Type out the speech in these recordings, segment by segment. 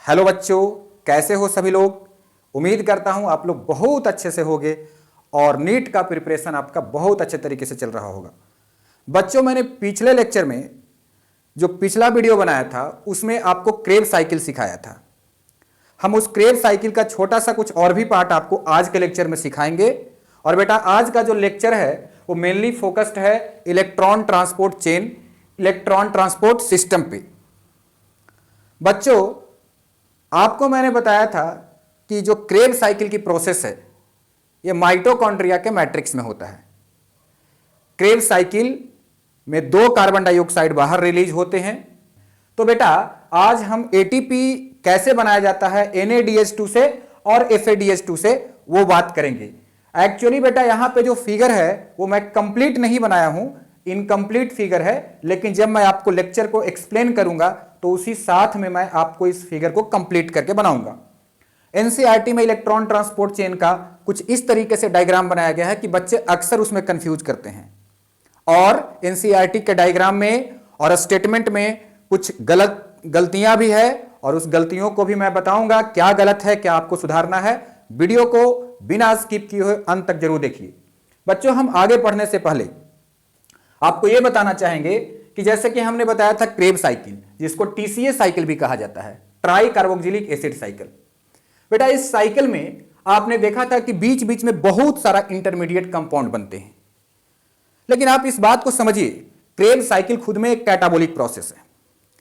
Hello बच्चों, कैसे हो सभी लोग। उम्मीद करता हूं आप लोग बहुत अच्छे से होंगे और नीट का प्रिपरेशन आपका बहुत अच्छे तरीके से चल रहा होगा। बच्चों, मैंने पिछले लेक्चर में जो पिछला वीडियो बनाया था उसमें आपको क्रेब साइकिल सिखाया था। हम उस क्रेब साइकिल का छोटा सा कुछ और भी पार्ट आपको आज के लेक्चर में सिखाएंगे। और बेटा, आज का जो लेक्चर है वो मेनली फोकस्ड है electron transport chain, electron transport system पे। बच्चों, आपको मैंने बताया था कि जो क्रेब साइकिल की प्रोसेस है ये माइटोकॉन्ड्रिया के मैट्रिक्स में होता है। क्रेब साइकिल में 2 कार्बन डाइऑक्साइड बाहर रिलीज होते हैं। तो बेटा, आज हम एटीपी कैसे बनाया जाता है NADH2 से और FADH2 से वो बात करेंगे। एक्चुअली बेटा, यहां पे जो फिगर है वो मैं कंप्लीट नहीं बनाया हूं, इनकम्प्लीट फिगर है, लेकिन जब मैं आपको लेक्चर को एक्सप्लेन करूंगा तो उसी साथ में मैं आपको इस फिगर को कंप्लीट करके बनाऊंगा। एनसीईआरटी में इलेक्ट्रॉन ट्रांसपोर्ट चेन का कुछ इस तरीके से डायग्राम बनाया गया है कि बच्चे अक्सर उसमें कंफ्यूज करते हैं। और एनसीईआरटी के डायग्राम में और स्टेटमेंट में कुछ गलतियां भी है और उस गलतियों को भी मैं बताऊंगा क्या गलत है, क्या आपको सुधारना है। वीडियो को बिना स्किप किए हुए अंत तक जरूर देखिए। बच्चों, हम आगे पढ़ने से पहले आपको यह बताना चाहेंगे कि जैसे कि हमने बताया था क्रेब साइकिल, जिसको TCA साइकिल भी कहा जाता है, ट्राई कार्बोक्सिलिक एसिड साइकिल। बेटा, इस साइकिल में आपने देखा था कि बीच बीच में बहुत सारा इंटरमीडिएट कंपाउंड बनते हैं। लेकिन आप इस बात को समझिए, क्रेब साइकिल खुद में एक कैटाबोलिक प्रोसेस है,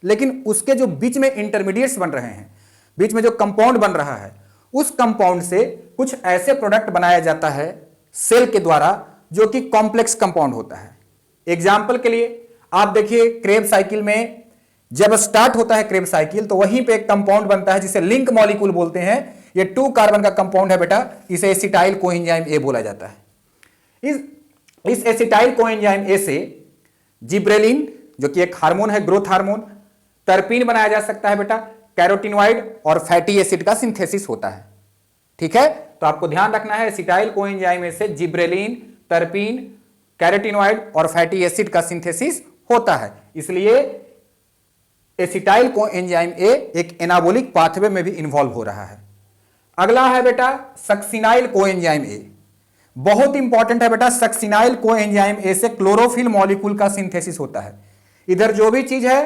लेकिन उसके जो बीच में इंटरमीडिएट्स बन रहे हैं, बीच में जो कंपाउंड बन रहा है, उस कंपाउंड से कुछ ऐसे प्रोडक्ट बनाया जाता है सेल के द्वारा जो कि कॉम्प्लेक्स कंपाउंड होता है। एग्जाम्पल के लिए आप देखिए, क्रेब साइकिल में जब स्टार्ट होता है क्रेब साइकिल तो वहीं पे एक कंपाउंड बनता है जिसे लिंक मॉलिक्यूल बोलते हैं। ये 2 कार्बन का कंपाउंड है बेटा, इसे एसिटाइल कोएंजाइम ए बोला जाता है। इस एसिटाइल कोएंजाइम ए से जिब्रेलिन, जो कि एक हार्मोन है, ग्रोथ हार्मोन, टर्पीन बनाया जा सकता है बेटा, कैरोटिनॉइड और फैटी एसिड का सिंथेसिस होता है। ठीक है, तो आपको ध्यान रखना है, एसिटाइल कोएंजाइम ए से जिब्रेलिन, टर्पीन, कैरोटिनॉइड और फैटी एसिड का सिंथेसिस होता है। इसलिए एसिटाइल कोएंजाइम ए एक एनाबोलिक पाथवे में भी इन्वॉल्व हो रहा है। अगला है बेटा सक्सिनाइल कोएंजाइम ए। बहुत इंपॉर्टेंट है बेटा, सक्सिनाइल कोएंजाइम ए से क्लोरोफिल मॉलिक्यूल का सिंथेसिस होता है। इधर जो भी चीज है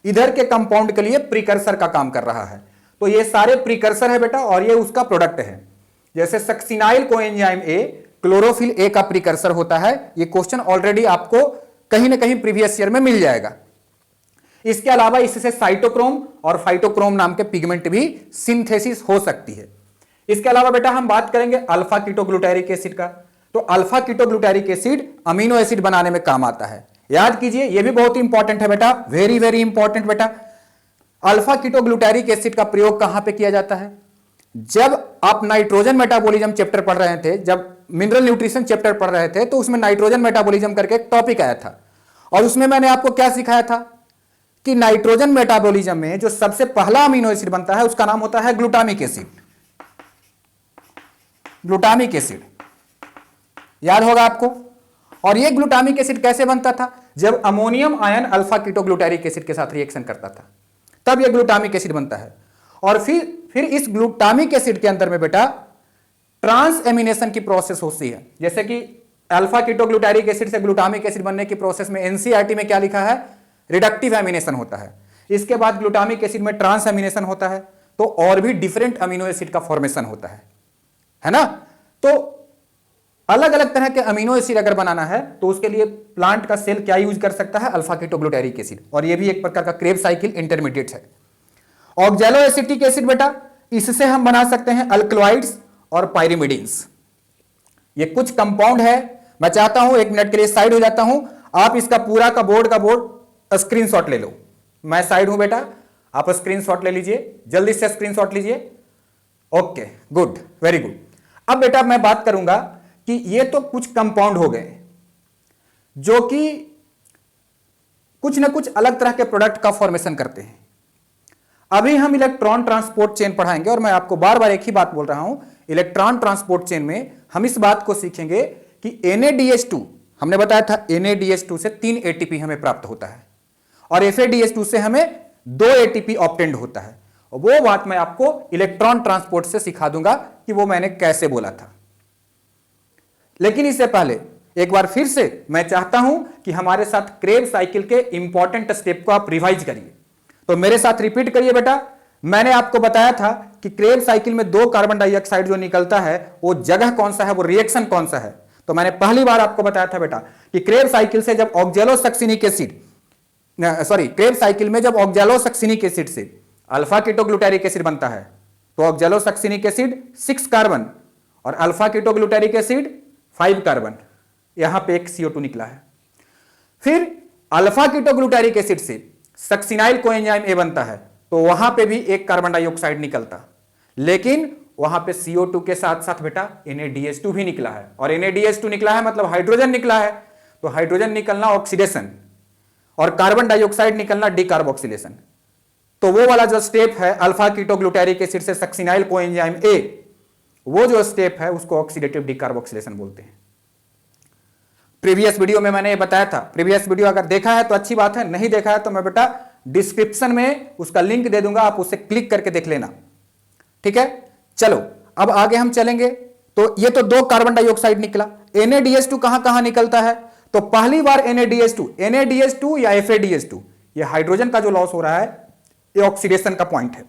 इधर के कंपाउंड के लिए प्रीकर्सर का काम कर रहा है। तो ये सारे प्रीकर्सर है बेटा और ये उसका प्रोडक्ट है। जैसे succinyl coenzyme A chlorophyll A का प्रीकर्सर होता है। ये क्वेश्चन ऑलरेडी आपको कहीं ना कहीं प्रीवियस ईयर में मिल जाएगा। इसके अलावा इससे साइटोक्रोम और फाइटोक्रोम नाम के पिगमेंट भी सिंथेसिस हो सकती है। इसके अलावा बेटा हम बात करेंगे अल्फा कीटोग्लूटारिक एसिड का। तो alpha ketoglutaric acid amino acid बनाने में काम आता है। याद कीजिए, यह भी बहुत इंपॉर्टेंट है बेटा, वेरी वेरी इंपॉर्टेंट बेटा। अल्फा कीटोग्लूटारिक एसिड का प्रयोग कहां पे किया जाता है? जब आप नाइट्रोजन मेटाबॉलिज्म चैप्टर पढ़ रहे थे, जब मिनरल न्यूट्रिशन चैप्टर पढ़ रहे थे, तो उसमें नाइट्रोजन मेटाबॉलिज्म करके एक टॉपिक आया था और उसमें मैंने आपको क्या सिखाया था कि नाइट्रोजन मेटाबॉलिज्म में जो सबसे पहला अमीनो एसिड बनता है उसका नाम होता है ग्लूटामिक एसिड। ग्लूटामिक एसिड याद होगा आपको। और यह ग्लूटामिक एसिड कैसे बनता था? जब ammonium ion alpha ketoglutaric acid के साथ रिएक्शन करता था तब यह ग्लूटामिक एसिड बनता है। और फिर इस ग्लूटामिक एसिड के अंदर में बेटा ट्रांस एमिनेशन की प्रोसेस होती है। जैसे कि अल्फा कीटोग्लूटारिक एसिड से ग्लूटामिक एसिड बनने की प्रोसेस में एनसीईआरटी में क्या लिखा है? रिडक्टिव एमिनेशन होता है। इसके बाद ग्लूटामिक एसिड में ट्रांस एमिनेशन होता है, तो और भी डिफरेंट अमीनो एसिड का फॉर्मेशन होता है ना। तो अलग अलग तरह के अमीनो एसिड अगर बनाना है तो उसके लिए प्लांट का सेल क्या यूज कर सकता है? Alpha ketoglutaric acid. और यह भी एक प्रकार का क्रेब साइकिल इंटरमीडिएट है। ऑक्सैलो एसिटिक एसिड बेटा, इससे हम बना सकते हैं अल्कलॉइड्स और पायरिमिडिन्स। ये कुछ कंपाउंड है। मैं चाहता हूं 1 मिनट के लिए साइड हो जाता हूं, आप इसका पूरा का बोर्ड स्क्रीनशॉट ले लो। मैं साइड हूं बेटा, आप स्क्रीनशॉट ले लीजिए, जल्दी से स्क्रीनशॉट लीजिए। Okay, good, very good. अब बेटा मैं बात करूंगा कि ये तो कुछ कंपाउंड हो गए जो कि कुछ ना कुछ अलग तरह के प्रोडक्ट का फॉर्मेशन करते हैं। अभी हम इलेक्ट्रॉन ट्रांसपोर्ट चेन पढ़ाएंगे और मैं आपको बार बार एक ही बात बोल रहा हूं, इलेक्ट्रॉन ट्रांसपोर्ट चेन में हम इस बात को सीखेंगे कि NADH2, हमने बताया था NADH2 से 3 ATP हमें प्राप्त होता है और FADH2 से हमें 2 ATP ऑब्टेंड होता है। और वो बात मैं आपको इलेक्ट्रॉन ट्रांसपोर्ट से सिखा दूंगा कि वो मैंने कैसे बोला था। लेकिन इससे पहले एक बार फिर से मैं चाहता हूं कि हमारे साथ क्रेब्स साइकिल के इंपॉर्टेंट स्टेप को आप रिवाइज करिए। तो मेरे साथ रिपीट करिए बेटा। मैंने आपको बताया था कि क्रेब्स साइकिल में 2 कार्बन डाइऑक्साइड जो निकलता है वो जगह कौन सा है, वो रिएक्शन कौन सा है। तो मैंने पहली बार आपको बताया था बेटा कि क्रेब्स साइकिल से जब ऑक्जेलोसक्सिनिक एसिड क्रेब्स साइकिल में जब ऑक्जेलोसक्सिनिक एसिड से अल्फा कीटोग्लूटारिक एसिड बनता है तो ऑक्जेलोसक्सिनिक एसिड 6 कार्बन और अल्फा कीटोग्लूटारिक एसिड 5 कार्बन, यहां पे एक CO2 निकला है। फिर अल्फा कीटोग्लूटारिक एसिड से सक्सिनाइल कोएंजाइम ए बनता है तो वहां पे भी 1 कार्बन डाइऑक्साइड निकलता, लेकिन वहां पे CO2 के साथ साथ बेटा NaDH2 भी निकला है। और NaDH2 निकला है मतलब हाइड्रोजन निकला है, तो हाइड्रोजन निकलना ऑक्सीडेशन और कार्बन डाइऑक्साइड निकलना डिकार्बोक्सिलेशन। तो वो वाला जो स्टेप है अल्फा कीटोग्लूटारिक एसिड से सक्सिनाइल कोएंजाइम ए, वो जो स्टेप है उसको ऑक्सीडेटिव डिकार्बोक्सिलेशन बोलते हैं। प्रीवियस वीडियो में मैंने ये बताया था। प्रीवियस वीडियो अगर देखा है तो अच्छी बात है, नहीं देखा है तो मैं बेटा डिस्क्रिप्शन में उसका लिंक दे दूंगा, आप उससे क्लिक करके देख लेना। ठीक है, चलो अब आगे हम चलेंगे। तो ये तो 2 कार्बन डाइऑक्साइड निकला। NaDH2 कहां कहां निकलता है? तो पहली बार NaDH2 या FADH2, ये हाइड्रोजन का जो लॉस हो रहा है ये ऑक्सीडेशन का पॉइंट है।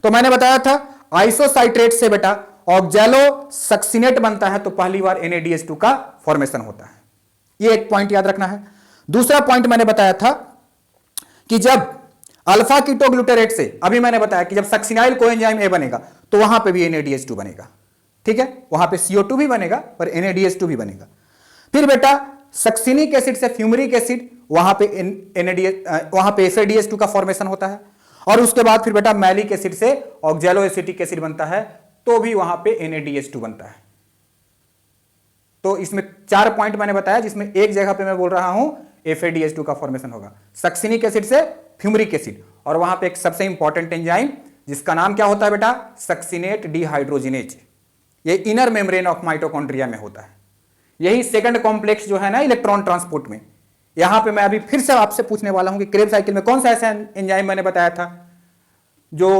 तो मैंने बताया था आइसोसाइट्रेट से बेटा ऑक्जेलोसक्सिनेट बनता है तो पहली बार NaDH2 का फॉर्मेशन होता है। ये एक पॉइंट याद रखना है। दूसरा पॉइंट मैंने बताया था कि जब अल्फा कीटोग्लूटारेट से, अभी मैंने बताया कि जब सक्सिनाइल कोएंजाइम ए बनेगा तो वहां पे भी NaDH2 बनेगा। ठीक है, वहां पे CO2 भी बनेगा पर NaDH2 भी बनेगा। फिर बेटा सक्सिनिक एसिड से फ्यूमरिक एसिड, वहां पे FADH2 का फॉर्मेशन होता है। और उसके बाद फिर बेटा मैलिक एसिड से ऑक्जेलो एसिटिक एसिड बनता है तो भी वहां पे NaDH2 बनता है। तो इसमें 4 पॉइंट मैंने बताया जिसमें एक जगह पे मैं बोल रहा हूं FADH2 का फॉर्मेशन होगा, सक्सिनिक एसिड से फ्यूमरिक एसिड, और वहां पे एक सबसे इंपॉर्टेंट एंजाइम जिसका नाम क्या होता है बेटा, सक्सिनेट डिहाइड्रोजिनेज। ये इनर मेम्ब्रेन ऑफ माइटोकॉन्ड्रिया में होता है। यही सेकंड कॉम्प्लेक्स जो है ना इलेक्ट्रॉन ट्रांसपोर्ट में। यहां पे मैं अभी फिर से आपसे पूछने वाला हूं कि क्रेब्स साइकिल में कौन सा ऐसा एंजाइम मैंने बताया था जो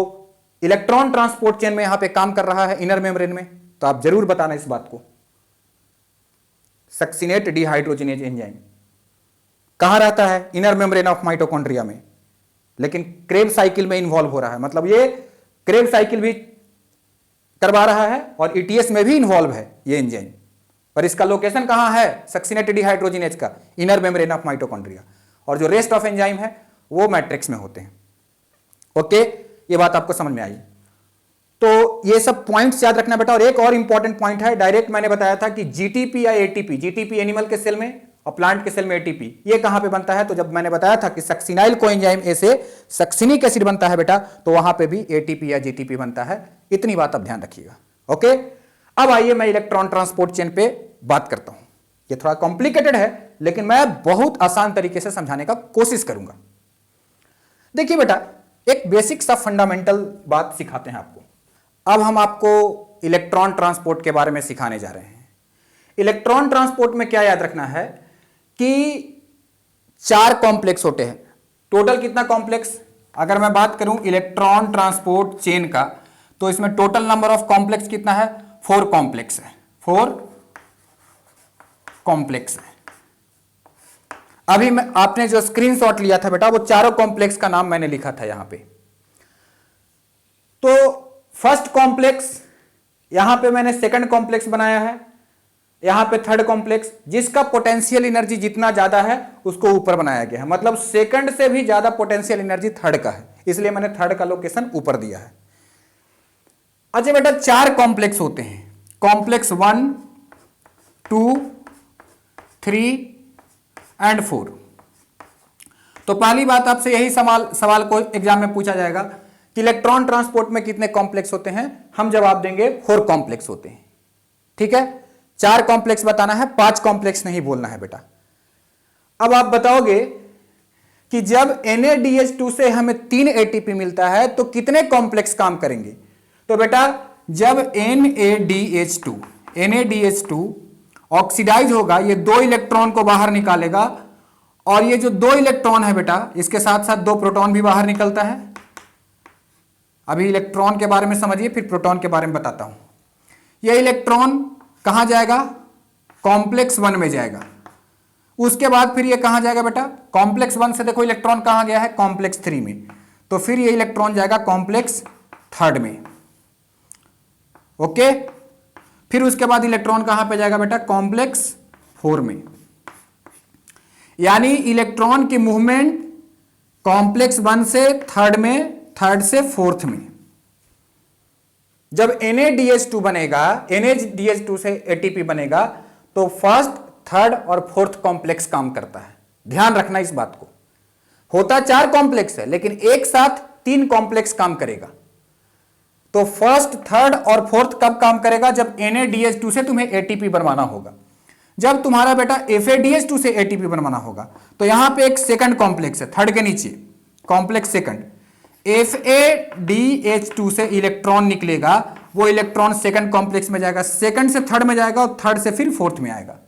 इलेक्ट्रॉन ट्रांसपोर्ट चेन में यहां पे काम कर रहा है इनर मेम्ब्रेन में, तो आप जरूर बताना इस बात को। सक्सिनेट डिहाइड्रोजिनेज एंजाइम कहां रहता है? इनर मेम्ब्रेन ऑफ माइटोकॉन्ड्रिया में, लेकिन क्रेब्स साइकिल में इन्वॉल्व हो रहा है। मतलब ये क्रेब्स साइकिल भी करवा रहा है और ETS में भी इन्वॉल्व है ये एंजाइम, पर इसका लोकेशन कहां है? सक्सिनेट डिहाइड्रोजिनेज का इनर मेम्ब्रेन ऑफ माइटोकॉन्ड्रिया, और जो रेस्ट ऑफ एंजाइम है वो मैट्रिक्स में होते हैं। ओके, ये बात आपको समझ में आई। तो ये सब पॉइंट्स याद रखना बेटा। और एक और इंपॉर्टेंट पॉइंट है, डायरेक्ट मैंने बताया था कि GTP या ATP, GTP एनिमल के सेल में और प्लांट के सेल में ATP, ये कहां पे बनता है? तो जब मैंने बताया था कि सक्सिनाइल कोएंजाइम ए से सक्सिनिक एसिड बनता है बेटा, तो वहां पे भी ATP या GTP बनता है। इतनी बात आप ध्यान रखिएगा। ओके, अब आइए मैं इलेक्ट्रॉन ट्रांसपोर्ट चेन पे बात करता हूं। ये थोड़ा कॉम्प्लिकेटेड है लेकिन मैं बहुत आसान तरीके से समझाने का कोशिश करूंगा। देखिए बेटा, एक बेसिक सा फंडामेंटल बात सिखाते हैं आपको। अब हम आपको इलेक्ट्रॉन ट्रांसपोर्ट के बारे में सिखाने जा रहे हैं। इलेक्ट्रॉन ट्रांसपोर्ट में क्या याद रखना है कि 4 कॉम्प्लेक्स होते हैं। टोटल कितना कॉम्प्लेक्स? अगर मैं बात करूं इलेक्ट्रॉन ट्रांसपोर्ट चेन का, तो इसमें टोटल नंबर ऑफ कॉम्प्लेक्स कितना है? 4 कॉम्प्लेक्स है। 4 कॉम्प्लेक्स है। अभी मैं आपने जो स्क्रीनशॉट लिया था बेटा, वो चारों कॉम्प्लेक्स का नाम मैंने लिखा था यहां पे। तो फर्स्ट कॉम्प्लेक्स, यहां पे मैंने सेकंड कॉम्प्लेक्स बनाया है, यहां पे थर्ड कॉम्प्लेक्स, जिसका पोटेंशियल एनर्जी जितना ज्यादा है उसको ऊपर बनाया गया है। मतलब सेकंड से भी ज्यादा पोटेंशियल एनर्जी थर्ड का है, इसलिए मैंने थर्ड का लोकेशन ऊपर दिया है। अच्छा बेटा, 4 कॉम्प्लेक्स होते हैं, कॉम्प्लेक्स 1, 2, 3 एंड 4। तो पहली बात आपसे यही सवाल को एग्जाम में पूछा जाएगा कि इलेक्ट्रॉन ट्रांसपोर्ट में कितने कॉम्प्लेक्स होते हैं? हम जवाब देंगे 4 कॉम्प्लेक्स होते हैं। ठीक है, 4 कॉम्प्लेक्स बताना है, 5 कॉम्प्लेक्स नहीं बोलना है बेटा। अब आप बताओगे कि जब NaDH2 से हमें 3 ATP मिलता है तो कितने कॉम्प्लेक्स काम करेंगे? तो बेटा जब NaDH2 ऑक्सीडाइज होगा, ये 2 इलेक्ट्रॉन को बाहर निकालेगा, और ये जो 2 इलेक्ट्रॉन है बेटा, इसके साथ साथ 2 प्रोटॉन भी बाहर निकलता है। अभी इलेक्ट्रॉन के बारे में समझिए, फिर प्रोटॉन के बारे में बताता हूं। यह इलेक्ट्रॉन कहां जाएगा? कॉम्प्लेक्स 1 में जाएगा। उसके बाद फिर ये कहां जाएगा बेटा? कॉम्प्लेक्स 1 से देखो इलेक्ट्रॉन कहां गया है? कॉम्प्लेक्स 3 में। तो फिर ये इलेक्ट्रॉन जाएगा कॉम्प्लेक्स 3 में। ओके, फिर उसके बाद इलेक्ट्रॉन कहां पे जाएगा बेटा? कॉम्प्लेक्स 4 में। यानी इलेक्ट्रॉन की मूवमेंट कॉम्प्लेक्स 1 से 3 में, 3 से 4 में। जब NADH2 बनेगा, NADH2 से ATP बनेगा, तो फर्स्ट, थर्ड और फोर्थ कॉम्प्लेक्स काम करता है। ध्यान रखना इस बात को। होता 4 कॉम्प्लेक्स है, लेकिन एक साथ 3 कॉम्प्लेक्स काम करेगा। तो फर्स्ट, थर्ड और फोर्थ कब काम करेगा? जब NADH2 से तुम्हें ATP बनवाना होगा। जब तुम्हारा बेटा FADH2 से ATP बनवाना होगा, तो यहां पे एक सेकंड कॉम्प्लेक्स है, थर्ड के नीचे कॉम्प्लेक्स सेकंड, FADH2 से इलेक्ट्रॉन निकलेगा। वो इलेक्ट्रॉन सेकंड कॉम्प्लेक्स में जाएगा, सेकंड से थर्ड में जाएगा और थर्ड से फिर फोर्थ में आएगा।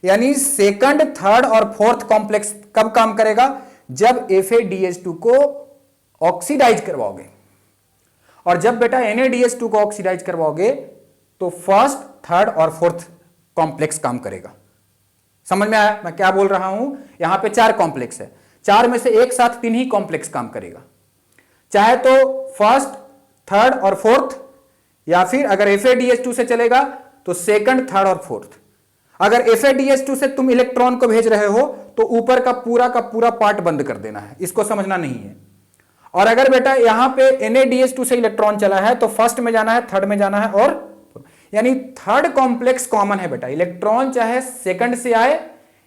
यानी सेकंड, थर्ड और फोर्थ कॉम्प्लेक्स कब काम करेगा? जब FADH2 को ऑक्सीडाइज करवाओगे। और जब बेटा NADH2 को ऑक्सीडाइज करवाओगे, तो फर्स्ट, थर्ड और फोर्थ कॉम्प्लेक्स काम करेगा। समझ में आया मैं क्या बोल रहा हूं? यहां पे 4 कॉम्प्लेक्स है, 4 में से एक साथ 3 ही कॉम्प्लेक्स काम करेगा। चाहे तो फर्स्ट, थर्ड और फोर्थ, या फिर अगर FADH2 से चलेगा तो सेकंड, थर्ड और फोर्थ। अगर FADH2 से तुम इलेक्ट्रॉन को भेज रहे हो, तो ऊपर का पूरा पार्ट बंद कर देना है, इसको समझना नहीं है। और अगर बेटा यहां पे NADH2 से इलेक्ट्रॉन चला है, तो फर्स्ट में जाना है, थर्ड में जाना है, और यानी थर्ड कॉम्प्लेक्स कॉमन है बेटा। इलेक्ट्रॉन चाहे सेकंड से आए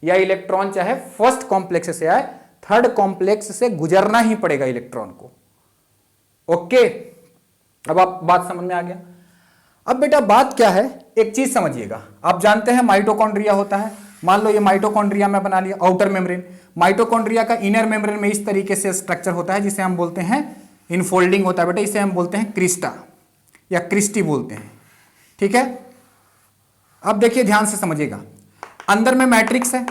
या इलेक्ट्रॉन चाहे फर्स्ट कॉम्प्लेक्स से आए, थर्ड कॉम्प्लेक्स से गुजरना ही पड़ेगा इलेक्ट्रॉन को। ओके, अब आप बात समझ में आ गया। अब बेटा बात क्या है, एक चीज समझिएगा। आप जानते हैं माइटोकॉन्ड्रिया होता है। मान लो ये माइटोकॉन्ड्रिया में बना लिया आउटर मेम्ब्रेन। माइटोकॉन्ड्रिया का इनर मेम्ब्रेन में इस तरीके से स्ट्रक्चर होता है, जिसे हम बोलते हैं इनफोल्डिंग होता है बेटा। इसे हम बोलते हैं क्रिस्टा या क्रिस्टी बोलते हैं। ठीक है, अब देखिए ध्यान से समझिएगा। अंदर में मैट्रिक्स है,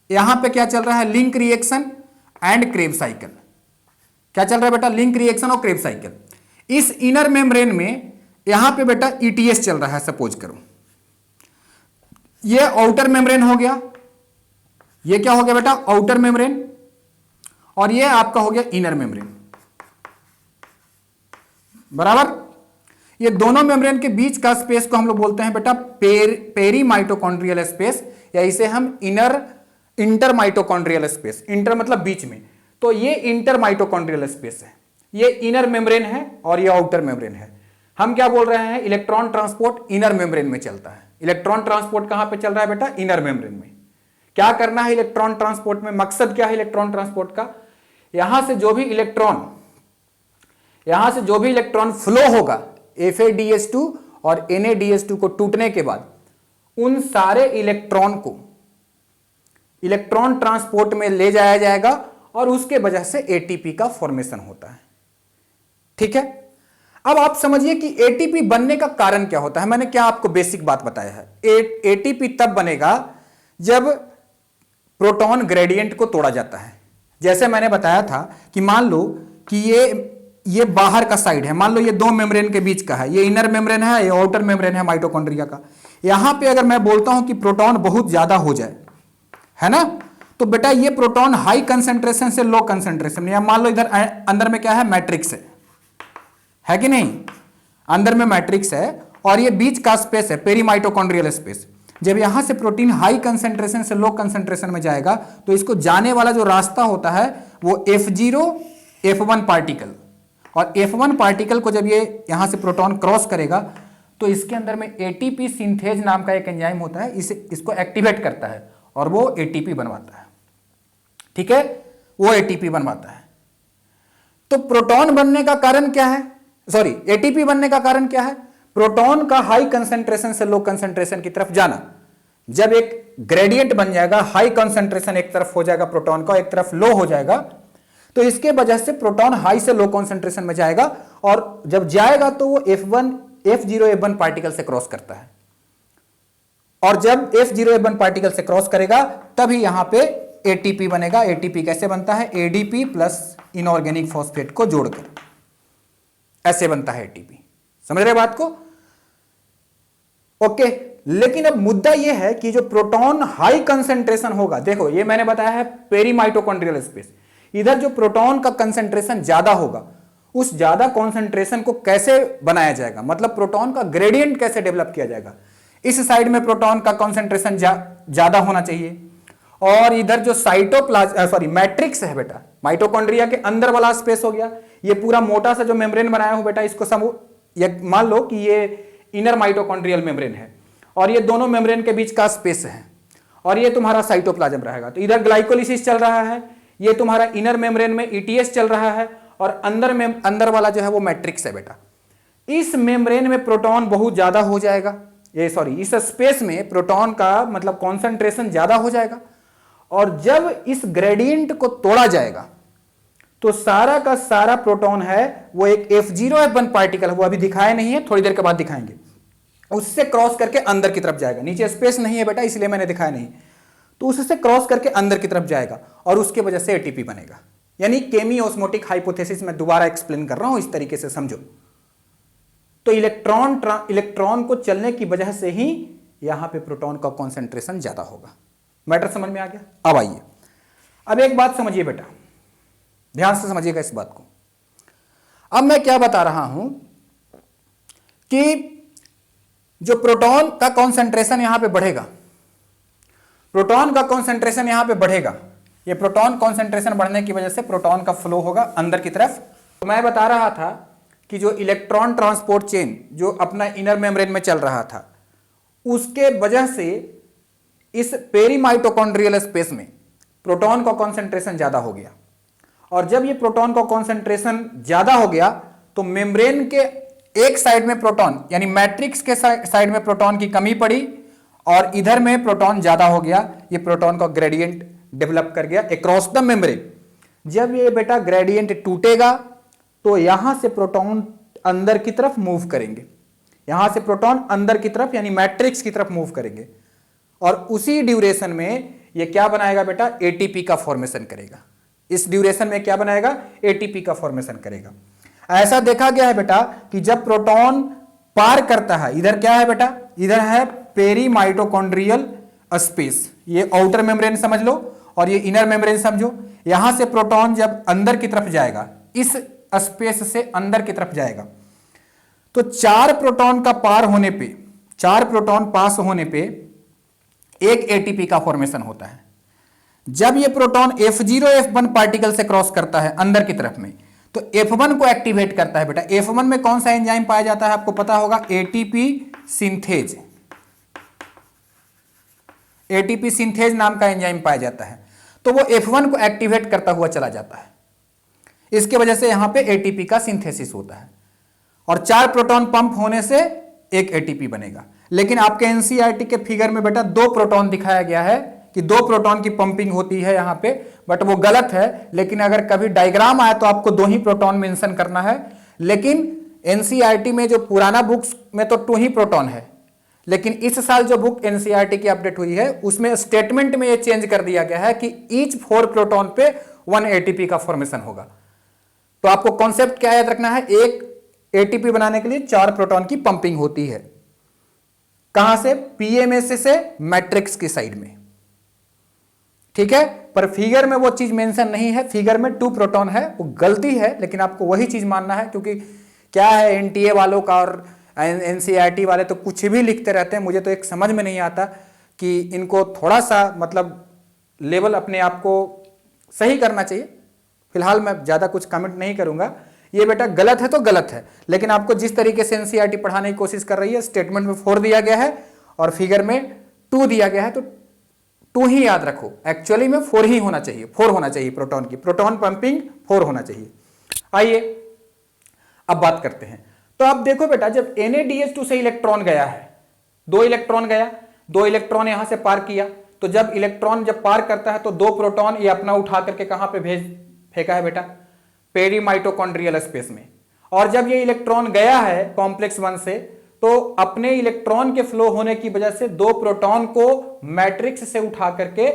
यहां पे क्या चल रहा है? Link reaction and Krebs cycle. क्या चल रहा है बेटा? लिंक रिएक्शन और क्रेब साइकिल। इस इनर मेम्ब्रेन में यहां पे बेटा ETS चल रहा है, सपोज करो। ये आउटर मेम्ब्रेन हो गया, ये क्या हो गया बेटा? Outer membrane. और ये आपका हो गया इनर मेम्ब्रेन, बराबर। ये दोनों मेम्ब्रेन के बीच का स्पेस को हम लोग बोलते हैं बेटा पेरी माइटोकॉन्ड्रियल स्पेस, या इसे हम इंटर माइटोकॉन्ड्रियल स्पेस। इंटर मतलब बीच में, तो ये इंटर माइटोकॉन्ड्रियल स्पेस है। ये इनर मेम्ब्रेन है और ये आउटर मेम्ब्रेन है। हम क्या बोल रहे हैं? इलेक्ट्रॉन ट्रांसपोर्ट इनर मेम्ब्रेन में चलता है। इलेक्ट्रॉन ट्रांसपोर्ट कहां पे चल रहा है बेटा? इनर मेम्ब्रेन में। क्या करना है इलेक्ट्रॉन ट्रांसपोर्ट में? मकसद क्या है इलेक्ट्रॉन ट्रांसपोर्ट का? यहां से जो भी इलेक्ट्रॉन फ्लो होगा FADH2 और NADH2 को टूटने के बाद, उन सारे इलेक्ट्रॉन को इलेक्ट्रॉन ट्रांसपोर्ट में ले जाया जाएगा और उसके वजह से ATP का फॉर्मेशन होता है। ठीक है, अब आप समझिए कि ATP बनने का कारण क्या होता है। मैंने क्या आपको बेसिक बात बताया है। ATP तब बनेगा जब प्रोटॉन ग्रेडियंट को तोड़ा जाता है। जैसे मैंने बताया था कि मान लो कि ये बाहर का साइड है, मान लो ये 2 मेम्ब्रेन के बीच का है, ये इनर मेम्ब्रेन है, ये आउटर मेम्ब्रेन है माइटोकॉन्ड्रिया का। यहां पे अगर मैं बोलता हूं कि प्रोटॉन बहुत ज्यादा हो जाए, है ना, तो बेटा ये प्रोटॉन हाई कंसेंट्रेशन से लो कंसेंट्रेशन, या मान लो इधर अंदर में क्या है? मैट्रिक्स है कि नहीं? अंदर में मैट्रिक्स है और ये बीच का स्पेस है पेरी माइटोकॉन्ड्रियल स्पेस। जब यहां से प्रोटीन हाई कंसेंट्रेशन से लो कंसेंट्रेशन में जाएगा, तो इसको जाने वाला जो रास्ता होता है वो F0 F1 पार्टिकल, और F1 पार्टिकल को जब ये यहां से प्रोटॉन क्रॉस करेगा, तो इसके अंदर में ATP सिंथेज नाम का एक एंजाइम होता है, इसको एक्टिवेट करता है और वो ATP बनवाता है। ठीक है, वो ATP बनवाता है। तो प्रोटॉन बनने का कारण क्या है? सॉरी, ATP बनने का कारण क्या है? प्रोटॉन का हाई कंसेंट्रेशन से लो कंसेंट्रेशन की तरफ जाना। जब एक ग्रेडियंट बन जाएगा, हाई कंसेंट्रेशन एक तरफ हो जाएगा प्रोटॉन का, एक तरफ लो हो जाएगा, तो इसके वजह से प्रोटॉन हाई से लो कंसेंट्रेशन में जाएगा, और जब जाएगा तो वो F0 F1 पार्टिकल से क्रॉस करता है, और जब F0 F1 पार्टिकल से क्रॉस करेगा तभी यहां पे ATP बनेगा। ATP कैसे बनता है? ADP प्लस इनऑर्गेनिक फॉस्फेट को जोड़कर। ऐसे बनता है एटीपी। समझ रहे बात को? ओके। लेकिन अब मुद्दा यह है कि जो प्रोटॉन हाई कंसेंट्रेशन होगा, देखो ये मैंने बताया है पेरी माइटोकॉन्ड्रियल स्पेस, इधर जो प्रोटॉन का कंसेंट्रेशन ज्यादा होगा, उस ज्यादा कंसेंट्रेशन को कैसे बनाया जाएगा, मतलब प्रोटॉन का ग्रेडियंट कैसे डेवलप किया जाएगा। इस साइड में प्रोटॉन का कंसेंट्रेशन ज्यादा होना चाहिए, और इधर जो मैट्रिक्स है बेटा, माइटोकॉन्ड्रिया के अंदर वाला स्पेस हो गया, ये पूरा मोटा सा जो मेम्ब्रेन बनाया हूं बेटा, इसको मान लो कि ये इनर माइटोकॉन्ड्रियल मेम्ब्रेन है, और ये दोनों मेम्ब्रेन के बीच का स्पेस है, और ये तुम्हारा साइटोप्लाज्म रहेगा। तो इधर ग्लाइकोलिसिस चल रहा है, ये तुम्हारा इनर मेम्ब्रेन में ईटीएस चल रहा है, और अंदर वाला जो है वो मैट्रिक्स है बेटा। इस मेम्ब्रेन में प्रोटॉन बहुत ज्यादा हो जाएगा, इस स्पेस में प्रोटॉन का मतलब कॉन्सेंट्रेशन ज्यादा हो जाएगा, और जब इस ग्रेडियंट को तोड़ा जाएगा तो सारा का सारा प्रोटॉन है वो एक F0F1 पार्टिकल, वो अभी दिखाया नहीं है, थोड़ी देर के बाद दिखाएंगे, उससे क्रॉस करके अंदर की तरफ जाएगा। नीचे स्पेस नहीं है बेटा, इसलिए मैंने दिखाया नहीं, तो उससे क्रॉस करके अंदर की तरफ जाएगा, और उसके वजह से एटीपी बनेगा। यानी केमी ऑस्मोटिक हाइपोथेसिस मैं दोबारा एक्सप्लेन कर रहा हूं, इस तरीके से समझो। तो इलेक्ट्रॉन को चलने की वजह से ही यहां पे प्रोटॉन का कॉन्सेंट्रेशन ज्यादा होगा। मैटर समझ में आ गया? अब आइए, अब एक बात समझिए बेटा, ध्यान से समझिएगा इस बात को। अब मैं क्या बता रहा हूं कि जो प्रोटॉन का कॉन्सेंट्रेशन यहां पे बढ़ेगा, प्रोटॉन का कॉन्सेंट्रेशन यहां पे बढ़ेगा, ये प्रोटॉन कॉन्सेंट्रेशन बढ़ने की वजह से प्रोटॉन का फ्लो होगा अंदर की तरफ। तो मैं बता रहा था कि जो इलेक्ट्रॉन ट्रांसपोर्ट चेन जो अपना इनर मेम्ब्रेन में चल रहा था, उसके वजह से इस पेरीमाइटोकॉन्ड्रियल स्पेस में प्रोटॉन का कॉन्सेंट्रेशन ज्यादा हो गया, और जब ये प्रोटॉन का कॉन्सेंट्रेशन ज्यादा हो गया तो मेम्ब्रेन के एक साइड में प्रोटॉन यानी मैट्रिक्स के साइड में प्रोटॉन की कमी पड़ी, और इधर में प्रोटॉन ज्यादा हो गया, ये प्रोटॉन का ग्रेडियंट डेवलप कर गया अक्रॉस द मेम्ब्रेन। जब ये बेटा ग्रेडियंट टूटेगा तो यहां से प्रोटॉन अंदर की तरफ मूव करेंगे, यहां से प्रोटॉन अंदर की तरफ यानी मैट्रिक्स की तरफ मूव करेंगे, और उसी ड्यूरेशन में ये क्या बनाएगा बेटा, एटीपी का फॉर्मेशन करेगा। इस ड्यूरेशन में क्या बनाएगा, एटीपी का फॉर्मेशन करेगा। ऐसा देखा गया है बेटा कि जब प्रोटॉन पार करता है, इधर क्या है बेटा, इधर है पेरीमाइटोकॉन्ड्रियल स्पेस, ये आउटर मेम्ब्रेन समझ लो और ये इनर मेम्ब्रेन समझो। यहां से प्रोटॉन जब अंदर की तरफ जाएगा, इस स्पेस से अंदर की तरफ जाएगा, तो 4 प्रोटॉन का पार होने पे, 4 प्रोटॉन पास होने पे एक एटीपी का फॉर्मेशन होता है। जब ये प्रोटॉन F0F1 पार्टिकल से क्रॉस करता है अंदर की तरफ में, तो F1 को एक्टिवेट करता है बेटा। F1 में कौन सा एंजाइम पाया जाता है आपको पता होगा, एटीपी सिंथेज। एटीपी सिंथेज नाम का एंजाइम पाया जाता है, तो वो F1 को एक्टिवेट करता हुआ चला जाता है। इसके वजह से यहां पे एटीपी का सिंथेसिस होता है, और 4 प्रोटॉन पंप होने से एक एटीपी बनेगा। लेकिन आपके एनसीईआरटी के फिगर में बेटा 2 प्रोटॉन दिखाया गया है कि 2 प्रोटॉन की पंपिंग होती है यहां पे, बट वो गलत है। लेकिन अगर कभी डायग्राम आए तो आपको 2 ही प्रोटॉन मेंशन करना है। लेकिन एनसीईआरटी में जो पुराना बुक्स में तो 2 ही प्रोटॉन है, लेकिन इस साल जो बुक एनसीईआरटी की अपडेट हुई है उसमें स्टेटमेंट में ये चेंज कर दिया गया है कि ईच 4 प्रोटॉन पे 1 एटीपी का फॉर्मेशन होगा। तो आपको कॉन्सेप्ट क्या याद रखना है, एक एटीपी बनाने के लिए 4 प्रोटॉन की पंपिंग होती है। कहां से, पीएमएस से मैट्रिक्स की साइड में, ठीक है। पर फिगर में वो चीज मेंशन नहीं है, फिगर में 2 प्रोटॉन है, वो गलती है, लेकिन आपको वही चीज मानना है। क्योंकि क्या है, एनटीए वालों का और एनसीईआरटी वाले तो कुछ भी लिखते रहते हैं, मुझे तो एक समझ में नहीं आता कि इनको थोड़ा सा मतलब लेवल अपने आप को सही करना चाहिए। फिलहाल मैं ज्यादा कुछ कमेंट नहीं करूंगा, ये बेटा गलत है तो गलत है, लेकिन आपको जिस तरीके से एनसीईआरटी पढ़ाने की कोशिश कर रही है, स्टेटमेंट में 4 दिया गया है और फिगर में 2 दिया गया है, तो 2 ही याद रखो। एक्चुअली में 4 ही होना चाहिए, 4 होना चाहिए प्रोटॉन की, प्रोटॉन पंपिंग 4 होना चाहिए। आइए अब बात करते हैं। तो अब देखो बेटा, जब NaDH2 से इलेक्ट्रॉन गया है, 2 इलेक्ट्रॉन गया, 2 इलेक्ट्रॉन यहां से पार किया, तो जब इलेक्ट्रॉन जब पार करता है तो 2 प्रोटॉन ये अपना उठा करके कहां पे फेंका है बेटा, पेरीमाइटोकॉन्ड्रियल स्पेस में। और जब ये इलेक्ट्रॉन गया है कॉम्प्लेक्स 1 से, तो अपने इलेक्ट्रॉन के फ्लो होने की वजह से 2 प्रोटॉन को मैट्रिक्स से उठा करके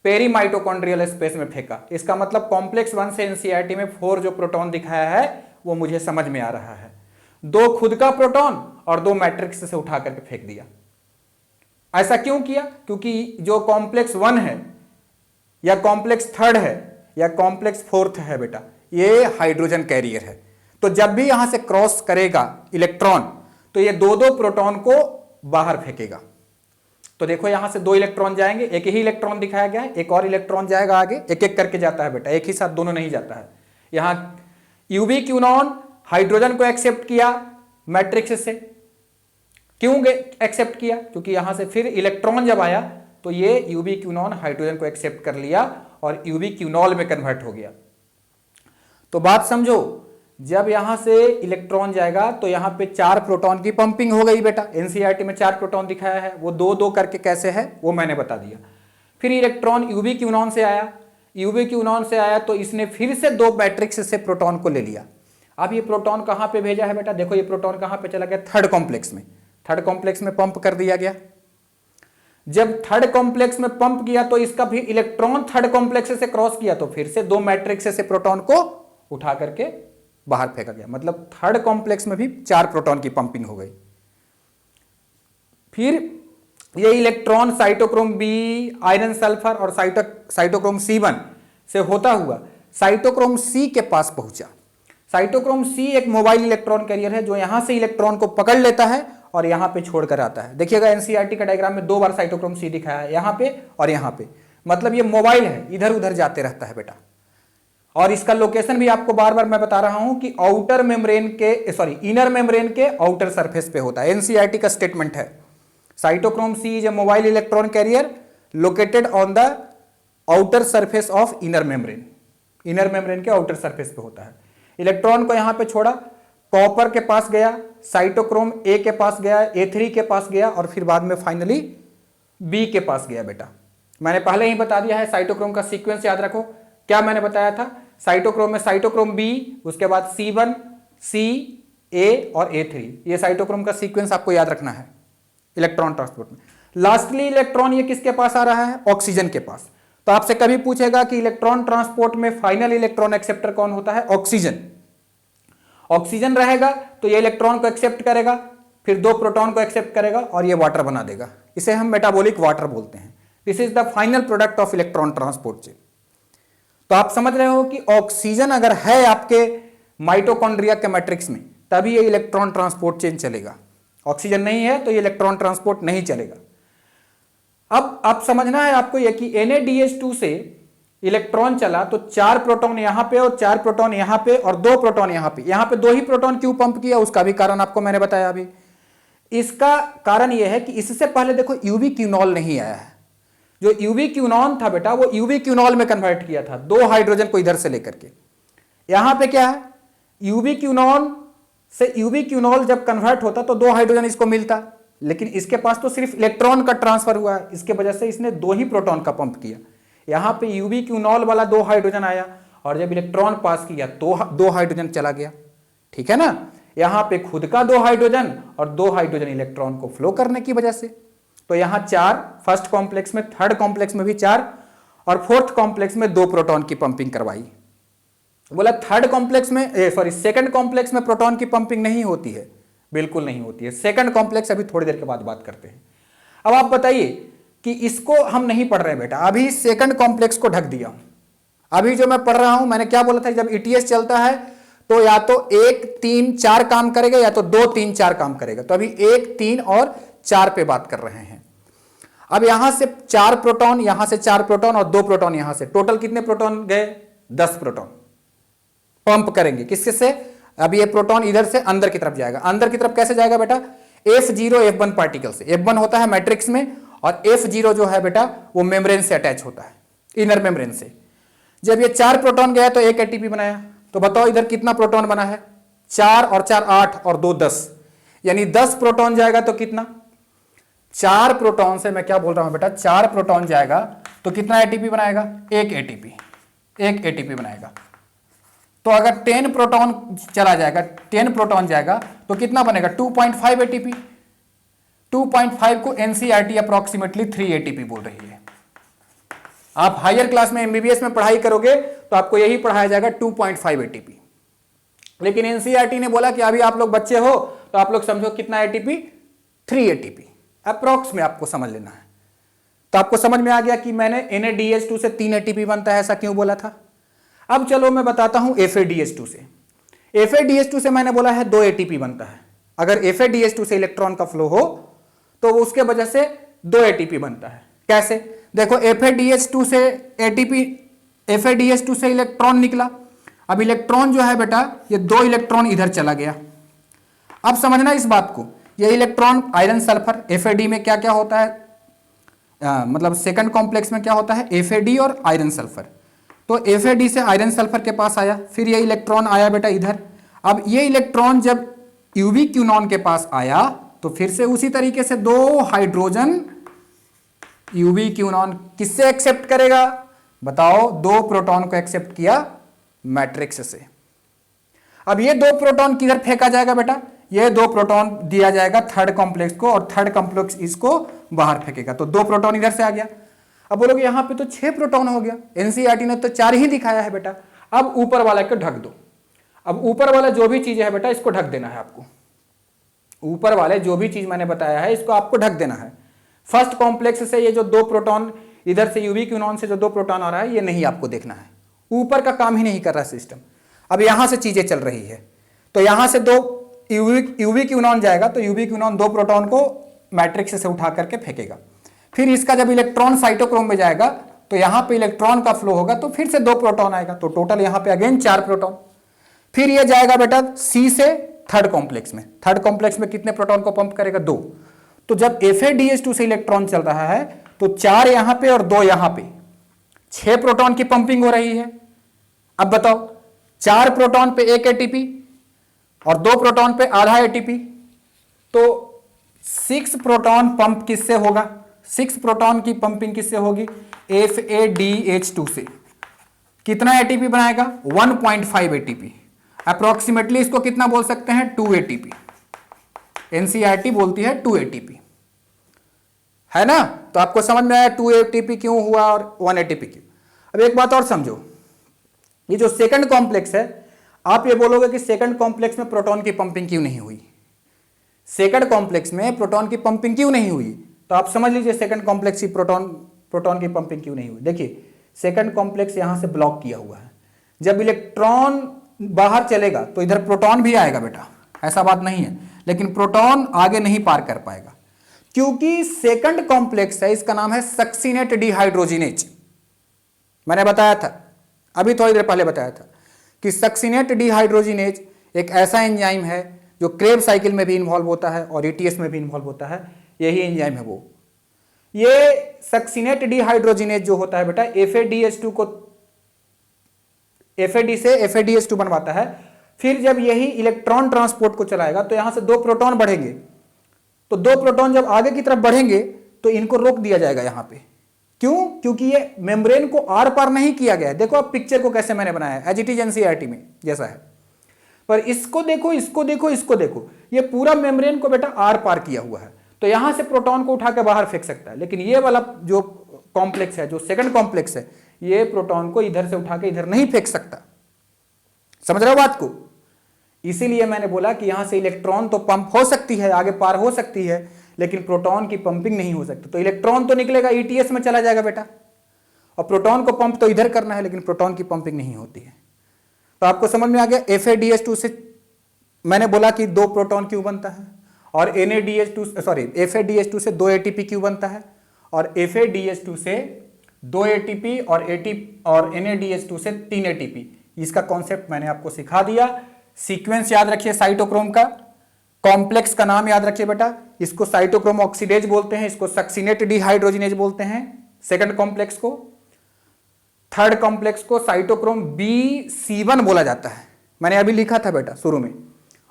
पेरीमाइटोकॉन्ड्रियल स्पेस में फेंका। इसका मतलब कॉम्प्लेक्स 1 से एनसीईआरटी में 4 जो प्रोटॉन दिखाया है वो मुझे समझ में आ रहा है। 2 खुद का प्रोटॉन और 2 मैट्रिक्स से उठा करके फेंक दिया। ऐसा क्यों किया? क्योंकि जो कॉम्प्लेक्स 1 है या कॉम्प्लेक्स 3 है या कॉम्प्लेक्स 4 है बेटा, ये हाइड्रोजन कैरियर है। तो जब भी यहां से क्रॉस करेगा इलेक्ट्रॉन तो ये 2 प्रोटॉन को बाहर फेंकेगा। तो देखो यहां से 2 इलेक्ट्रॉन जाएंगे, एक ही इलेक्ट्रॉन दिखाया गया है, एक और इलेक्ट्रॉन जाएगा आगे, एक एक करके जाता है बेटा, एक ही साथ दोनों नहीं जाता है। यहां यूवी क्यूनॉन हाइड्रोजन को एक्सेप्ट किया मैट्रिक्स से। क्यों एक्सेप्ट किया? क्योंकि यहां से फिर इलेक्ट्रॉन जब आया तो ये यूवी क्यूनॉन हाइड्रोजन को एक्सेप्ट कर लिया और यूवी क्यूनॉल में कन्वर्ट हो गया। तो बात समझो, जब यहां से इलेक्ट्रॉन जाएगा तो यहां पे 4 प्रोटॉन की पंपिंग हो गई बेटा। एनसीईआरटी में 4 प्रोटॉन दिखाया है, वो 2-2 करके कैसे है वो मैंने बता दिया। फिर इलेक्ट्रॉन यूवी क्यूनॉन से आया, यूवी क्यूनॉन से आया तो इसने फिर से 2 मैट्रिक्स से प्रोटॉन को ले लिया। अब ये प्रोटॉन कहां पे भेजा है बेटा? देखो ये प्रोटॉन कहां पे चला गया? 3rd कॉम्प्लेक्स में। 3rd कॉम्प्लेक्स में पंप कर दिया गया। जब 3rd कॉम्प्लेक्स में पंप किया तो इसका भी इलेक्ट्रॉन 3rd कॉम्प्लेक्स से क्रॉस किया तो फिर से 2 मैट्रिक्स से प्रोटॉन को उठा करके बाहर फेंका गया। मतलब 3rd कॉम्प्लेक्स में भी 4 प्रोटॉन की पंपिंग हो गई। फिर ये electron cytochrome B, iron sulphur और साइटोक्रोम C1 से होता हुआ साइटोक्रोम C के पास पहुंचा। साइटोक्रोम C एक मोबाइल इलेक्ट्रॉन कैरियर है जो यहां से इलेक्ट्रॉन को पकड़ लेता है और यहां पे छोड़कर आता है। देखिएगा एनसीईआरटी का डायग्राम में 2 बार साइटोक्रोम C दिखाया है, यहां पे और यहां पे। मतलब ये मोबाइल है, इधर उधर जाते रहता है बेटा। और इसका लोकेशन भी आपको बार बार मैं बता रहा हूं कि आउटर मेम्ब्रेन के इनर मेम्ब्रेन के आउटर सरफेस पे होता है। एनसीईआरटी का स्टेटमेंट है, cytochrome C is a mobile electron career located on the outer surface of inner membrane. Inner membrane के आउटर सरफेस पे होता है। इलेक्ट्रॉन को यहां पे छोड़ा, कॉपर के पास गया, साइटोक्रोम A के पास गया, A3 के पास गया और फिर बाद में फाइनली B के पास गया बेटा। मैंने पहले ही बता दिया है, साइटोक्रोम का सीक्वेंस याद रखो। क्या मैंने बताया था? साइटोक्रोम में साइटोक्रोम B, उसके बाद C1, C, A और A3। ये साइटोक्रोम का सीक्वेंस आपको याद रखना है इलेक्ट्रॉन ट्रांसपोर्ट में। लास्टली इलेक्ट्रॉन ये किसके पास आ रहा है? ऑक्सीजन के पास। तो आपसे कभी पूछेगा कि इलेक्ट्रॉन ट्रांसपोर्ट में फाइनल इलेक्ट्रॉन एक्सेप्टर कौन होता है? ऑक्सीजन। ऑक्सीजन रहेगा तो ये इलेक्ट्रॉन को एक्सेप्ट करेगा, फिर 2 प्रोटॉन को एक्सेप्ट करेगा और ये वाटर बना देगा। इसे हम मेटाबॉलिक वाटर बोलते हैं। This is the final product of electron transport chain. तो आप समझ रहे हो कि ऑक्सीजन अगर है आपके माइटोकॉन्ड्रिया के मैट्रिक्स में तभी ये इलेक्ट्रॉन ट्रांसपोर्ट चेन चलेगा। ऑक्सीजन नहीं है तो ये इलेक्ट्रॉन ट्रांसपोर्ट नहीं चलेगा। अब आप समझना है आपको यह कि NaDH2 से इलेक्ट्रॉन चला तो 4 प्रोटॉन यहां पे और 4 प्रोटॉन यहां पे और 2 प्रोटॉन यहां पे। यहां पे 2 ही प्रोटॉन क्यों पंप किया उसका भी कारण आपको मैंने बताया अभी। इसका कारण यह है कि इससे पहले देखो यूवी क्यूनॉल नहीं आया है। जो यूवी क्यूनॉन था बेटा वो यूवी क्यूनॉल में कन्वर्ट किया था 2 हाइड्रोजन को इधर से लेकर के। यहां पे क्या है? यूवी क्यूनॉन से यूवी क्यूनॉल जब कन्वर्ट होता तो 2 हाइड्रोजन इसको मिलता, लेकिन इसके पास तो सिर्फ इलेक्ट्रॉन का ट्रांसफर हुआ है। इसके वजह से इसने 2 ही प्रोटॉन का पंप किया। यहां पे यूवी क्यूनॉल वाला 2 हाइड्रोजन आया और जब इलेक्ट्रॉन पास किया तो 2 हाइड्रोजन चला गया। ठीक है ना? यहां पे खुद का 2 हाइड्रोजन और 2 हाइड्रोजन इलेक्ट्रॉन को फ्लो करने की वजह से। तो यहां 4 फर्स्ट कॉम्प्लेक्स में, 3rd कॉम्प्लेक्स में भी 4 और 4th कॉम्प्लेक्स में 2 प्रोटॉन की पंपिंग करवाई। बोला 3rd कॉम्प्लेक्स में 2nd कॉम्प्लेक्स में प्रोटॉन की पंपिंग नहीं होती है, बिल्कुल नहीं होती है। 2nd कॉम्प्लेक्स अभी थोड़ी देर के बाद बात करते हैं। अब आप बताइए कि इसको हम नहीं पढ़ रहे हैं बेटा, अभी 2nd कॉम्प्लेक्स को ढक दिया हूं। अभी जो मैं पढ़ रहा हूं, मैंने क्या बोला था, जब ETS चलता है तो या तो 1, 3, 4 काम करेगा या तो 2, 3, 4 काम करेगा। तो अभी 1, 3 और 4 पे बात कर रहे हैं। अब यहां से 4 प्रोटॉन, यहां से 4 प्रोटॉन और 2 प्रोटॉन यहां से, टोटल कितने प्रोटॉन गए? 10 प्रोटॉन पंप करेंगे। किसके से? अब ये प्रोटॉन इधर से अंदर की तरफ जाएगा। अंदर की तरफ कैसे जाएगा बेटा? F0 F1 पार्टिकल से। F1 होता है मैट्रिक्स में और F0 जो है बेटा वो मेम्ब्रेन से अटैच होता है, इनर मेम्ब्रेन से। जब ये 4 प्रोटॉन गया तो 1 ATP बनाया। तो बताओ इधर कितना प्रोटॉन बना है? 4 और 4 8 और 2 10, यानी 10 प्रोटॉन जाएगा तो कितना? 4 प्रोटॉन से मैं क्या बोल रहा हूं बेटा, 4 प्रोटॉन जाएगा तो कितना ATP बनाएगा? 1 ATP बनाएगा। तो अगर 10 प्रोटॉन चला जाएगा, 10 प्रोटॉन जाएगा तो कितना बनेगा? 2.5 ATP। 2.5 को एनसीईआरटी अप्रोक्सीमेटली 3 ATP बोल रही है। आप हायर क्लास में MBBS में पढ़ाई करोगे तो आपको यही पढ़ाया जाएगा 2.5 ATP। लेकिन एनसीईआरटी ने बोला कि अभी आप लोग बच्चे हो तो आप लोग समझो कितना एटीपी, 3 एटीपी अप्रोक्स में आपको समझ लेना है। तो आपको समझ में आ गया कि मैंने NADH2 से 3 एटीपी बनता है, ऐसा क्यों बोला था। अब चलो मैं बताता हूं FADH2 से। FADH2 से मैंने बोला है 2 एटीपी बनता है। अगर FADH2 से इलेक्ट्रॉन का फ्लो हो तो उसके वजह से 2 एटीपी बनता है। कैसे, देखो FADH2 से एटीपी, FADH2 से इलेक्ट्रॉन निकला। अब इलेक्ट्रॉन जो है बेटा, ये 2 इलेक्ट्रॉन इधर चला गया। अब समझना इस बात को, ये इलेक्ट्रॉन आयरन सल्फर FAD में क्या क्या होता है, मतलब सेकंड कॉम्प्लेक्स में क्या होता है, FAD और आयरन सल्फर। तो FAD से आयरन सल्फर के पास आया, फिर ये इलेक्ट्रॉन आया बेटा इधर। अब ये इलेक्ट्रॉन जब यूवी क्यूनॉन के पास आया तो फिर से उसी तरीके से 2 हाइड्रोजन यूवी क्यूनॉन किससे एक्सेप्ट करेगा, बताओ, 2 प्रोटॉन को एक्सेप्ट किया मैट्रिक्स से। अब ये 2 प्रोटॉन किधर फेंका जाएगा बेटा, ये 2 प्रोटॉन दिया जाएगा थर्ड कॉम्प्लेक्स को, और थर्ड कॉम्प्लेक्स इसको बाहर फेंकेगा। तो 2 प्रोटॉन इधर से आ गया। अब बोलोगे यहां पे तो 6 प्रोटॉन हो गया, एनसीईआरटी ने तो 4 ही दिखाया है बेटा। अब ऊपर वाला को ढक दो। अब ऊपर वाला जो भी चीज है बेटा, इसको ढक देना है आपको। ऊपर वाले जो भी चीज मैंने बताया है इसको आपको ढक देना है। फर्स्ट कॉम्प्लेक्स से ये जो 2 प्रोटॉन इधर से यूवी क्यूनॉन से जो 2 प्रोटॉन आ रहा है, ये नहीं आपको देखना है। ऊपर का काम ही नहीं कर रहा सिस्टम। अब यहां से चीजें चल रही है, तो यहां से 2 यूवी क्यूनॉन जाएगा, तो यूवी क्यूनॉन 2 प्रोटॉन को मैट्रिक्स से उठा करके फेंकेगा। फिर इसका जब इलेक्ट्रॉन साइटोक्रोम में जाएगा तो यहां पे इलेक्ट्रॉन का फ्लो होगा, तो फिर से 2 प्रोटॉन आएगा, तो टोटल यहां पे अगेन 4 प्रोटॉन। फिर ये जाएगा बेटा सी से थर्ड कॉम्प्लेक्स में। थर्ड कॉम्प्लेक्स में कितने प्रोटॉन को पंप करेगा, 2। तो जब FADH2 से इलेक्ट्रॉन चल रहा है तो 4 यहां पे और 2 यहां पे, 6 प्रोटॉन की पंपिंग हो रही है। अब बताओ, 4 प्रोटॉन पे 1 एटीपी और 2 प्रोटॉन पे आधा एटीपी, तो 6 प्रोटॉन पंप किससे होगा, 6 प्रोटॉन की पंपिंग किससे होगी, FADH2 से। कितना एटीपी बनाएगा, 1.5 एटीपी। अप्रोक्सीमेटली इसको कितना बोल सकते हैं, 2 एटीपी। एनसीईआरटी बोलती है 2 एटीपी, है ना। तो आपको समझ में आया 2 एटीपी क्यों हुआ और 1 एटीपी क्यों। अब एक बात और समझो, ये जो सेकंड कॉम्प्लेक्स है, आप ये बोलोगे कि सेकंड कॉम्प्लेक्स में प्रोटॉन की पंपिंग क्यों नहीं हुई, सेकंड कॉम्प्लेक्स में प्रोटॉन की पंपिंग क्यों नहीं हुई। तो आप समझ लीजिए सेकंड कॉम्प्लेक्स की प्रोटॉन की पंपिंग क्यों नहीं हुई। देखिए, सेकंड कॉम्प्लेक्स यहां से ब्लॉक किया हुआ है। जब इलेक्ट्रॉन बाहर चलेगा तो इधर प्रोटॉन भी आएगा बेटा, ऐसा बात नहीं है, लेकिन प्रोटॉन आगे नहीं पार कर पाएगा, क्योंकि सेकंड कॉम्प्लेक्स है, इसका नाम है सक्सिनेट डिहाइड्रोजिनेज। मैंने बताया था, अभी थोड़ी देर पहले बताया था कि सक्सिनेट डिहाइड्रोजिनेज एक ऐसा एंजाइम है जो क्रेब साइकिल में भी इन्वॉल्व होता है और ETS में भी इन्वॉल्व होता है। यही एंजाइम है वो। ये सक्सिनेट डिहाइड्रोजिनेज जो होता है बेटा, FADH2 को, FAD से FADH2 बनवाता है। फिर जब यही इलेक्ट्रॉन ट्रांसपोर्ट को चलाएगा तो यहां से 2 प्रोटॉन बढ़ेंगे, तो 2 प्रोटॉन जब आगे की तरफ बढ़ेंगे तो इनको रोक दिया जाएगा यहां पे। क्यों, क्योंकि ये मेम्ब्रेन को आर पार नहीं किया गया है। देखो आप पिक्चर को कैसे मैंने बनाया है, एज इट इज एनसीईआरटी में जैसा है, पर इसको देखो, इसको देखो, इसको देखो, ये पूरा मेम्ब्रेन को बेटा आर पार किया हुआ है। तो यहां से प्रोटॉन को उठा के बाहर फेंक सकता है, लेकिन ये वाला जो कॉम्प्लेक्स है, जो सेकंड कॉम्प्लेक्स है, ये प्रोटॉन को इधर से उठा के इधर नहीं फेंक सकता। समझ रहे हो बात को। इसीलिए मैंने बोला कि यहां से इलेक्ट्रॉन तो पंप हो सकती है, आगे पार हो सकती है, लेकिन प्रोटॉन की पंपिंग नहीं हो सकती। तो इलेक्ट्रॉन तो निकलेगा, ETS में चला जाएगा बेटा, और प्रोटॉन को पंप तो इधर करना है, लेकिन प्रोटॉन की पंपिंग नहीं होती है। तो आपको समझ में आ गया। FADH2 से मैंने बोला कि 2 प्रोटॉन क्यों बनता है, और FADH2 से 2 एटीपी क्यों बनता है, और FADH2 से 2 एटीपी और NADH2 से 3 एटीपी। इसका कॉन्सेप्ट मैंने आपको सिखा दिया। सीक्वेंस याद रखिए साइटोक्रोम का, कॉम्प्लेक्स का नाम याद रखिए बेटा, इसको साइटोक्रोम ऑक्सीडेज बोलते हैं, इसको सक्सिनेट डिहाइड्रोजिनेज बोलते हैं सेकंड कॉम्प्लेक्स को। थर्ड कॉम्प्लेक्स को साइटोक्रोम BC1 बोला जाता है, मैंने अभी लिखा था बेटा शुरू में,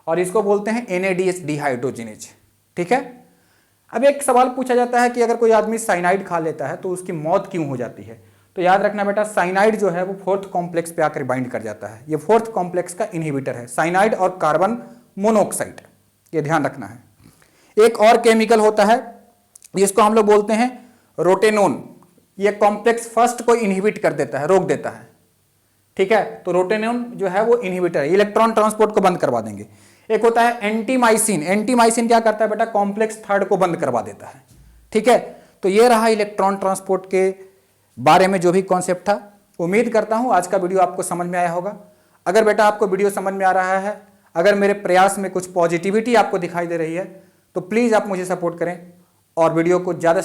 और इसको बोलते हैं NADH डिहाइड्रोजिनेज। ठीक है। अब एक सवाल पूछा जाता है कि अगर कोई आदमी साइनाइड खा लेता है तो उसकी मौत क्यों हो जाती है। तो याद रखना बेटा, साइनाइड जो है वो 4th कॉम्प्लेक्स पे आकर बाइंड कर जाता है। ये 4th कॉम्प्लेक्स का इनहिबिटर है, साइनाइड और कार्बन मोनोऑक्साइड, ये ध्यान रखना है। एक और केमिकल होता है जिसको हम लोग बोलते हैं रोटेनोन। ये कॉम्प्लेक्स फर्स्ट को इनहिबिट कर देता है, रोक देता है। ठीक है, तो रोटेनोन जो है वो इनहिबिटर है, इलेक्ट्रॉन ट्रांसपोर्ट को बंद करवा देंगे। एक होता है एंटीमाइसिन, एंटीमाइसिन क्या करता है बेटा, कॉम्प्लेक्स थर्ड को बंद करवा देता है। ठीक है, तो ये रहा इलेक्ट्रॉन ट्रांसपोर्ट के बारे में जो भी कॉन्सेप्ट था। उम्मीद करता हूं आज का वीडियो आपको समझ में आया होगा। अगर बेटा आपको वीडियो समझ में आ रहा है, अगर मेरे प्रयास में कुछ पॉजिटिविटी आपको दिखाई दे रही है, तो प्लीज आप मुझे सपोर्ट करें और वीडियो को ज्यादा